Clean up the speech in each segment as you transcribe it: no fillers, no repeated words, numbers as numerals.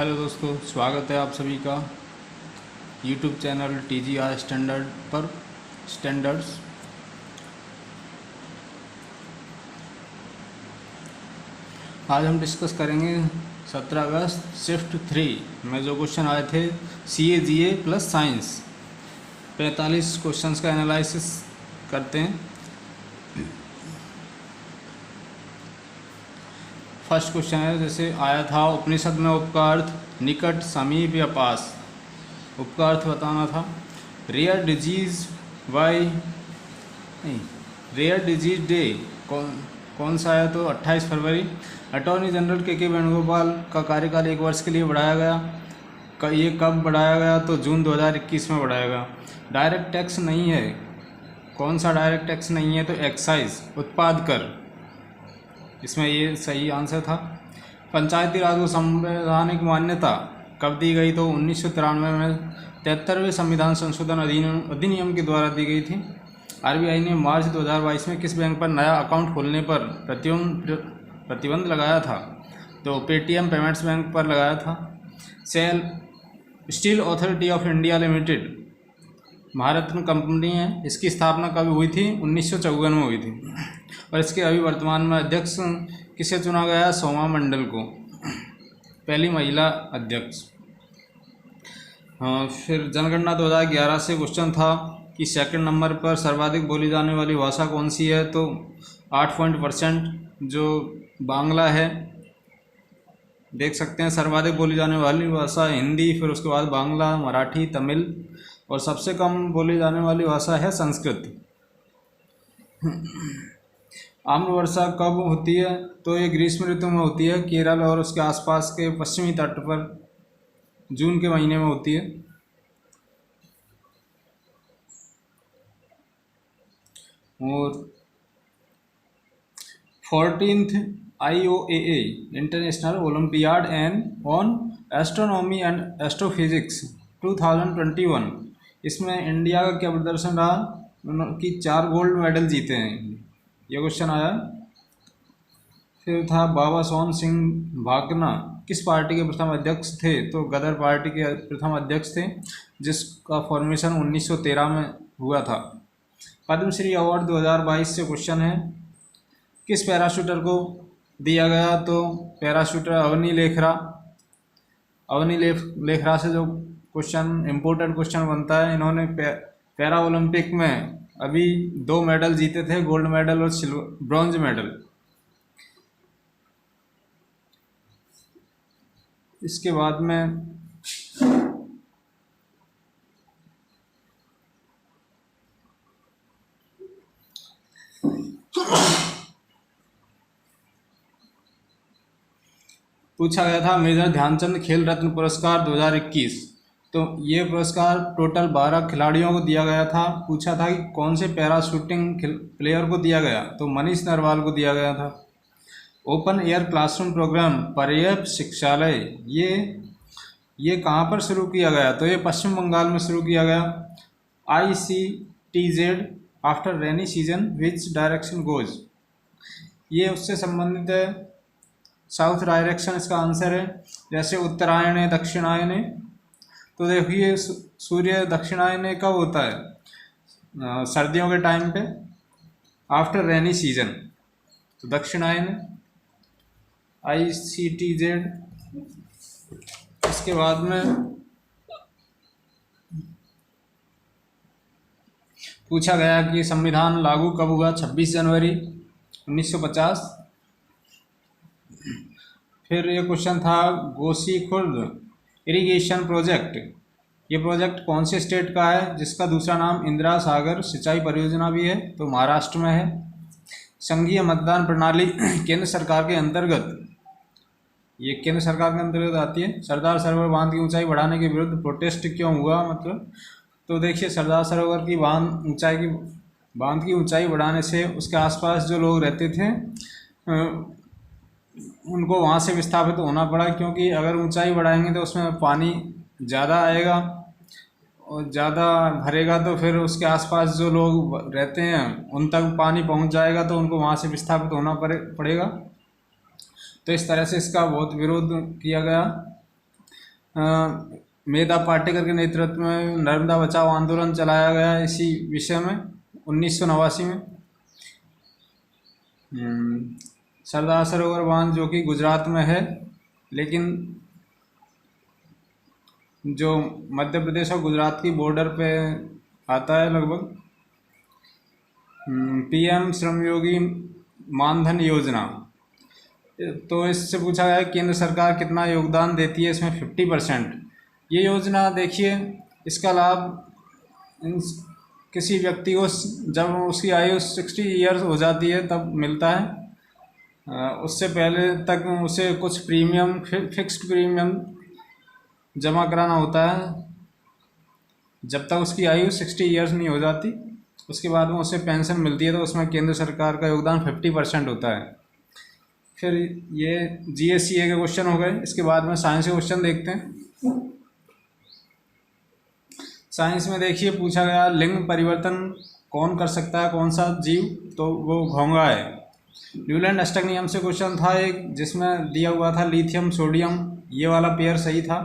Hello दोस्तों, स्वागत है आप सभी का यूट्यूब चैनल TGR स्टैंडर्ड पर। स्टैंडर्ड्स आज हम डिस्कस करेंगे 17 अगस्त शिफ्ट 3 में जो क्वेश्चन आए थे CA GA plus science. 45 questions का एनालिसिस करते हैं। फर्स्ट क्वेश्चन है, जैसे आया था उपनिषद में उपका अर्थ निकट, समीप या पास। उपका अर्थ बताना था। रेयर डिजीज वाई नहीं रेयर डिजीज डे कौन सा है, तो 28 फरवरी। अटॉर्नी जनरल के वेणुगोपाल का कार्यकाल 1 वर्ष के लिए बढ़ाया गया। ये कब बढ़ाया गया, तो जून 2021 में बढ़ाया गया। डायरेक्ट टैक्स नहीं है, कौन सा डायरेक्ट टैक्स नहीं है, तो एक्साइज उत्पाद कर, इसमें ये सही आंसर था। पंचायती राज को संवैधानिक मान्यता कब दी गई, तो 1993 में 73वें संविधान संशोधन अधिनियम के द्वारा दी गई थी। RBI ने मार्च 2022 में किस बैंक पर नया अकाउंट खोलने पर प्रतिबंध लगाया था, तो पेटीएम पेमेंट्स बैंक पर लगाया था। Steel authority of India limited Bharat में कंपनी है, इसकी स्थापना कब हुई थी, 1954 में हुई थी। और इसके अभी वर्तमान में अध्यक्ष किसे चुना गया, सोमा मंडल को, पहली महिला अध्यक्ष। फिर जनगणना 2011 से क्वेश्चन था कि सेकंड नंबर पर सर्वाधिक बोली जाने वाली भाषा कौन सी है, तो 8% जो बांग्ला है। देख सकते हैं सर्वाधिक बोली जाने वाली भाषा हिंदी, फिर उसके बाद बांग्ला, मराठी, तमिल, और सबसे कम बोली जाने वाली भाषा है संस्कृत। आम्र वर्षा कब होती है, तो ये ग्रीष्म ऋतु में होती है। केरल और उसके आसपास के पश्चिमी तट पर जून के महीने में होती है। और 14th IOAA international olympiad and on astronomy and astrophysics 2021, इसमें इंडिया का क्या प्रदर्शन रहा, कि 4 गोल्ड मेडल जीते हैं, ये क्वेश्चन आया। फिर था बाबा सोहन सिंह भाकना किस पार्टी के प्रथम अध्यक्ष थे, तो गदर पार्टी के प्रथम अध्यक्ष थे, जिसका फॉर्मेशन 1913 में हुआ था। पद्मश्री अवार्ड 2022 से क्वेश्चन है, किस पैराशूटर को दिया गया, तो पैराशूटर अवनी लेखरा। अवनी लेखरा से जो क्वेश्चन इम्पोर्टेंट क्वेश्चन बनता है, इन्होंने पैरा ओलंपिक में अभी 2 मेडल जीते थे, गोल्ड मेडल और ब्रॉन्ज मेडल। इसके बाद में पूछा गया था मेजर ध्यानचंद खेल रत्न पुरस्कार 2021, तो ये पुरस्कार टोटल 12 खिलाड़ियों को दिया गया था। पूछा था कि कौन से पैरा शूटिंग प्लेयर को दिया गया, तो मनीष नरवाल को दिया गया था। ओपन एयर क्लासरूम प्रोग्राम पर्याप्त शिक्षालय ये कहाँ पर शुरू किया गया, तो ये पश्चिम बंगाल में शुरू किया गया। ICTZ after rainy season which direction goes, ये उससे संबंधित है, साउथ डायरेक्शन इसका आंसर है। जैसे उत्तरायण है, दक्षिणायन है, तो देखिए सूर्य दक्षिणायन कब होता है, सर्दियों के टाइम पे, आफ्टर रेनी सीजन, तो दक्षिणायन ICTZ। इसके बाद में पूछा गया कि संविधान लागू कब हुआ, 26 जनवरी 1950। फिर ये क्वेश्चन था गोसीखुर्द इरिगेशन प्रोजेक्ट, ये प्रोजेक्ट कौन से स्टेट का है, जिसका दूसरा नाम इंदिरा सागर सिंचाई परियोजना भी है, तो महाराष्ट्र में है। संघीय मतदान प्रणाली केंद्र सरकार के अंतर्गत, ये केंद्र सरकार के अंतर्गत आती है। सरदार सरोवर बांध की ऊंचाई बढ़ाने के विरुद्ध प्रोटेस्ट क्यों हुआ, मतलब, तो देखिए सरदार सरोवर की बांध की ऊंचाई बढ़ाने से उसके आसपास जो लोग रहते थे उनको वहाँ से विस्थापित होना पड़ा, क्योंकि अगर ऊंचाई बढ़ाएंगे तो उसमें पानी ज़्यादा आएगा और ज़्यादा भरेगा, तो फिर उसके आसपास जो लोग रहते हैं उन तक पानी पहुँच जाएगा, तो उनको वहाँ से विस्थापित होना पड़ेगा। तो इस तरह से इसका बहुत विरोध किया गया। मेधा पाटेकर के नेतृत्व में नर्मदा बचाओ आंदोलन चलाया गया इसी विषय में 1989 में। सरदार सरोवर बांध जो कि गुजरात में है, लेकिन जो मध्य प्रदेश और गुजरात की बॉर्डर पे आता है लगभग। पीएम श्रमयोगी मानधन योजना, तो इससे पूछा गया केंद्र सरकार कितना योगदान देती है इसमें। 50%। ये योजना देखिए, इसका लाभ किसी व्यक्ति को जब उसकी आयु 60 ईयर्स हो जाती है तब मिलता है। उससे पहले तक उसे कुछ प्रीमियम, फिक्स्ड प्रीमियम जमा कराना होता है जब तक उसकी आयु 60 ईयर्स नहीं हो जाती। उसके बाद में उसे पेंशन मिलती है, तो उसमें केंद्र सरकार का योगदान 50% होता है। फिर ये GSCA के क्वेश्चन हो गए। इसके बाद में साइंस के क्वेश्चन देखते हैं। साइंस में देखिए पूछा गया लिंग परिवर्तन कौन कर सकता है, कौन सा जीव, तो वो घोंघा है। न्यूलैंड अष्टक नियम से क्वेश्चन था एक, जिसमें दिया हुआ था लिथियम सोडियम, ये वाला पेयर सही था।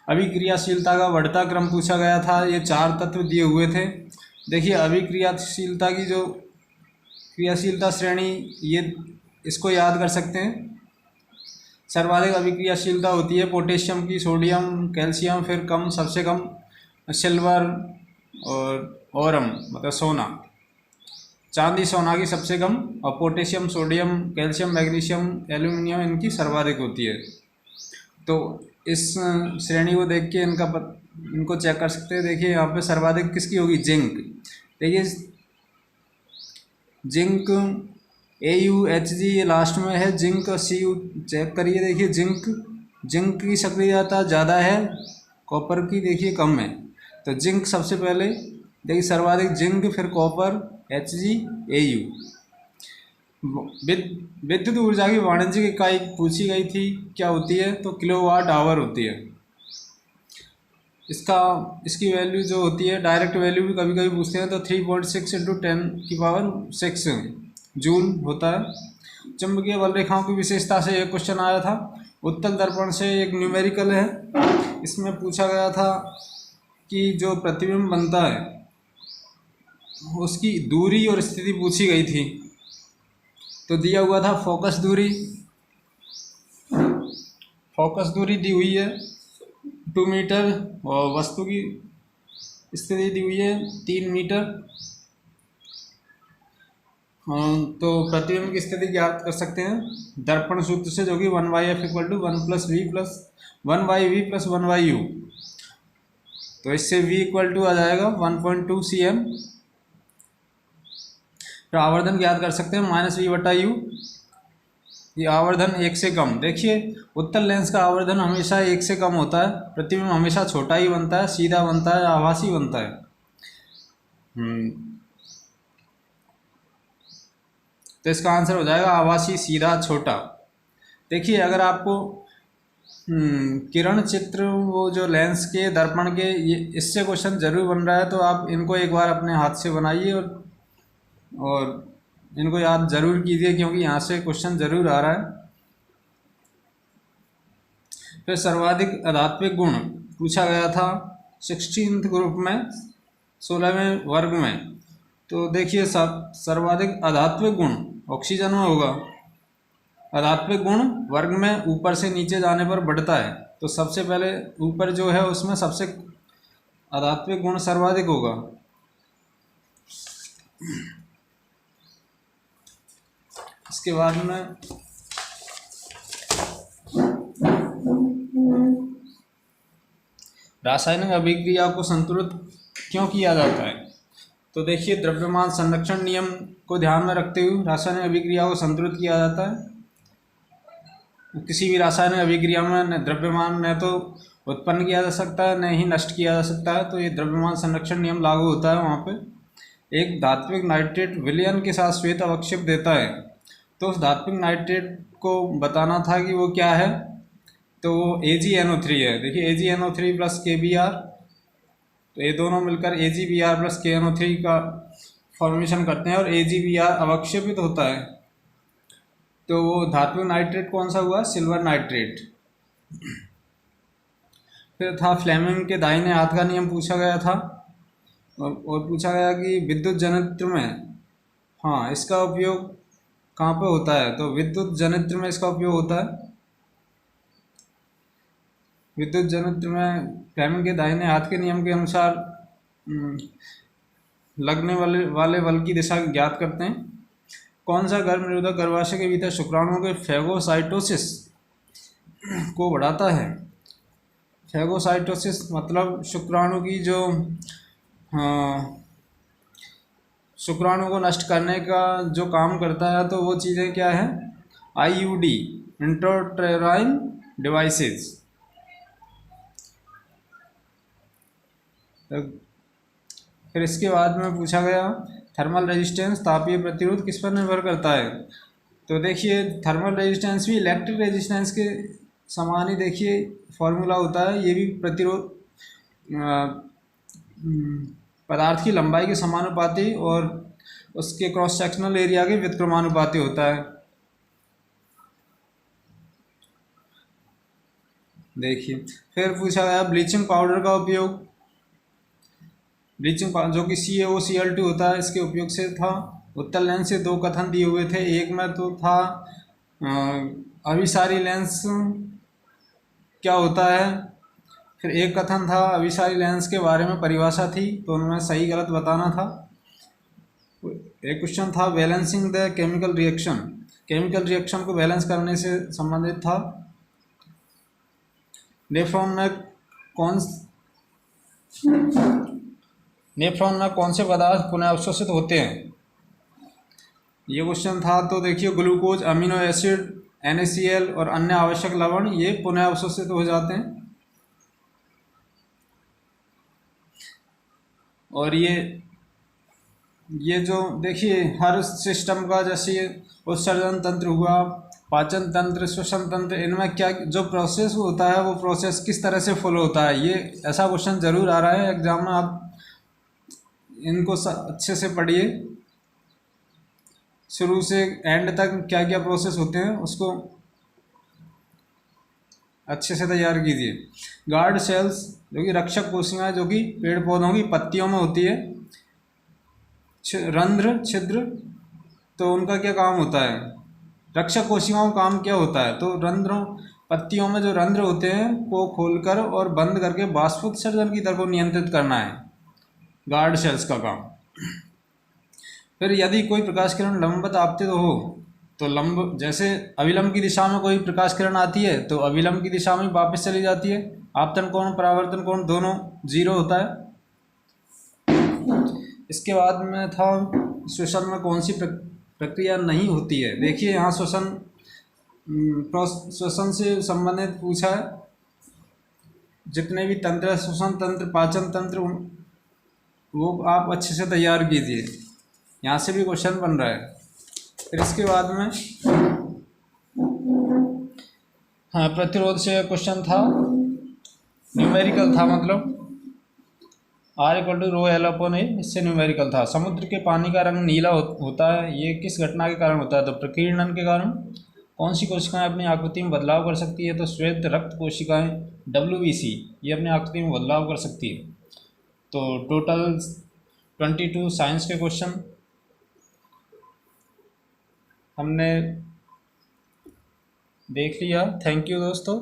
अभिक्रियाशीलता का बढ़ता क्रम पूछा गया था, ये 4 तत्व दिए हुए थे। देखिए अभिक्रियाशीलता की जो क्रियाशीलता श्रेणी, ये इसको याद कर सकते हैं। सर्वाधिक अभिक्रियाशीलता होती है पोटेशियम की, सोडियम, कैल्शियम, फिर कम, सबसे कम सिल्वर और औरम मतलब सोना, चांदी सोना की सबसे कम, और potassium, sodium, calcium, magnesium, aluminium इनकी सर्वाधिक होती है। तो इस श्रेणी को देख के इनको चेक कर सकते हैं। देखिए यहाँ पे सर्वाधिक किसकी होगी, जिंक। देखिए जिंक AuHg ये लास्ट में है, जिंक Cu चेक करिए। देखिए जिंक की सक्रियता ज़्यादा है, कॉपर की देखिए कम है। तो जिंक सबसे पहले देखिए सर्वाधिक जिंक, फिर कॉपर, Hg, Au। विद्युत ऊर्जा की वाणिज्यिक इकाई पूछी गई थी, क्या होती है, तो किलोवाट आवर होती है। इसकी वैल्यू जो होती है, डायरेक्ट वैल्यू भी कभी कभी पूछते हैं, तो 3.6 × 10⁶ जूल होता है। चुंबकीय बल रेखाओं की विशेषता से एक क्वेश्चन आया था। उत्तल दर्पण से एक न्यूमेरिकल है, इसमें पूछा गया था कि जो प्रतिबिंब बनता है उसकी दूरी और स्थिति पूछी गई थी। तो दिया हुआ था फोकस दूरी दी हुई है 2 मीटर, और वस्तु की स्थिति दी हुई है 3 मीटर। तो प्रतिबिंब की स्थिति ज्ञात कर सकते हैं दर्पण सूत्र से, जो कि 1/f = 1/v + 1/u। तो इससे v = आ जाएगा 1.2 cm। तो आवर्धन ज्ञात कर सकते हैं -v/u। ये आवर्धन 1 से कम। देखिए उत्तल लेंस का आवर्धन हमेशा 1 से कम होता है, प्रतिबिंब हमेशा छोटा ही बनता है, सीधा बनता है, आभासी बनता है। तो इसका आंसर हो जाएगा आभासी, सीधा, छोटा। देखिए अगर आपको किरण चित्र वो जो लेंस के, दर्पण के, ये इससे क्वेश्चन जरूर बन रहा है, तो आप इनको एक बार अपने हाथ से बनाइए और इनको याद जरूर कीजिए, क्योंकि यहाँ से क्वेश्चन जरूर आ रहा है। फिर सर्वाधिक आध्यात्मिक गुण पूछा गया था 16th ग्रुप में, 16वें वर्ग में। तो देखिए सर्वाधिक आध्यात्मिक गुण ऑक्सीजन में होगा। आध्यात्मिक गुण वर्ग में ऊपर से नीचे जाने पर बढ़ता है, तो सबसे पहले ऊपर जो है उसमें सबसे आध्यात्मिक गुण सर्वाधिक होगा। इसके बाद में रासायनिक अभिक्रिया को संतुलित क्यों किया जाता है। तो देखिए द्रव्यमान संरक्षण नियम को ध्यान में रखते हुए रासायनिक अभिक्रिया को संतुलित किया जाता है। किसी भी रासायनिक अभिक्रिया में द्रव्यमान न तो उत्पन्न किया जा सकता है, न ही नष्ट किया जा सकता है, तो ये द्रव्यमान संरक्षण नियम लागू होता है वहाँ पे। एक धात्विक नाइट्रेट विलयन के साथ श्वेत अवक्षेप देता है, तो उस धात्विक नाइट्रेट को बताना था कि वो क्या है, तो वो AgNO3 है। देखिए AgNO3 + KBr, तो ये दोनों मिलकर AgBr + KNO3 का फॉर्मेशन करते हैं और AgBr अवक्षेपित होता है। तो वो धात्विक नाइट्रेट कौन सा हुआ, सिल्वर नाइट्रेट। फिर था फ्लेमिंग के दाहिने हाथ का नियम पूछा गया था, और पूछा गया कि विद्युत जनित्र में, हाँ, इसका उपयोग कहाँ पे होता है, तो विद्युत जनित्र में इसका उपयोग होता है। विद्युत जनित्र में फ्लेमिंग के दाहिने हाथ के नियम के अनुसार लगने वाले बल की दिशा ज्ञात करते हैं। कौन सा गर्भ निरोधक गर्भाशय के भीतर शुक्राणुओं के फेगोसाइटोसिस को बढ़ाता है। फेगोसाइटोसिस मतलब शुक्राणु की जो शुक्राणु को नष्ट करने का जो काम करता है, तो वो चीज़ें क्या है, IUD, इंट्रायूटेराइन डिवाइसेस। फिर इसके बाद में पूछा गया थर्मल रेजिस्टेंस, तापीय प्रतिरोध किस पर निर्भर करता है। तो देखिए थर्मल रेजिस्टेंस भी इलेक्ट्रिक रेजिस्टेंस के समान ही देखिए फॉर्मूला होता है। ये भी प्रतिरोध पदार्थ की लंबाई के समानुपाती और उसके क्रॉस सेक्शनल एरिया के व्युत्क्रमानुपाती होता है। देखिए फिर पूछा गया ब्लीचिंग पाउडर का उपयोग। ब्लीचिंग जो कि CaOCl2 होता है, इसके उपयोग से था। उत्तर लेंस से दो कथन दिए हुए थे, एक में तो था अभिसारी लेंस क्या होता है, फिर एक कथन था अभिसारी लेंस के बारे में परिभाषा थी, तो उनमें सही गलत बताना था। एक क्वेश्चन था balancing the chemical reaction, chemical reaction को बैलेंस करने से संबंधित था। नेफ्रॉन में कौन से पदार्थ पुनः अवशोषित होते हैं, ये क्वेश्चन था। तो देखिए ग्लूकोज, अमीनो एसिड, NaCl और अन्य आवश्यक लवण ये पुनः अवशोषित हो जाते हैं। और ये जो देखिए हर सिस्टम का, जैसे उत्सर्जन तंत्र हुआ, पाचन तंत्र, श्वसन तंत्र, इनमें क्या जो प्रोसेस होता है वो प्रोसेस किस तरह से फॉलो होता है, ये ऐसा क्वेश्चन जरूर आ रहा है एग्जाम में। आप इनको अच्छे से पढ़िए, शुरू से एंड तक क्या क्या प्रोसेस होते हैं उसको अच्छे से तैयार कीजिए। गार्ड सेल्स जो कि रक्षक कोशिकाएं जो कि पेड़ पौधों की पत्तियों में होती है। रंध्र, छिद्र, तो उनका क्या काम होता है, रक्षक कोशिकाओं का काम क्या होता है, तो रंध्रों, पत्तियों में जो रंध्र होते हैं को खोलकर और बंद करके बाष्पोत्सर्जन की दर को नियंत्रित करना है गार्ड सेल्स का काम। फिर यदि कोई प्रकाश किरण लंबवत आपतित हो, तो जैसे अविलंब की दिशा में कोई प्रकाश किरण आती है तो अविलंब की दिशा में वापस चली जाती है। आपतन कोण, परावर्तन कोण दोनों 0 होता है। इसके बाद में था श्वसन में कौन सी प्रक्रिया नहीं होती है। देखिए यहाँ श्वसन से संबंधित पूछा है, जितने भी तंत्र, श्वसन तंत्र, पाचन तंत्र, वो आप अच्छे से तैयार कीजिए, यहाँ से भी क्वेश्चन बन रहा है। फिर इसके बाद में हाँ प्रतिरोध से क्वेश्चन था, न्यूमेरिकल था, मतलब R=ρL/A, इससे न्यूमेरिकल था। समुद्र के पानी का रंग नीला होता है, ये किस घटना के कारण होता है, तो प्रकीर्णन के कारण। कौन सी कोशिकाएं अपनी आकृति में बदलाव कर सकती है, तो श्वेत रक्त कोशिकाएं WBC ये अपनी आकृति में बदलाव कर सकती है। तो टोटल 22 साइंस के क्वेश्चन हमने देख लिया। थैंक यू दोस्तों।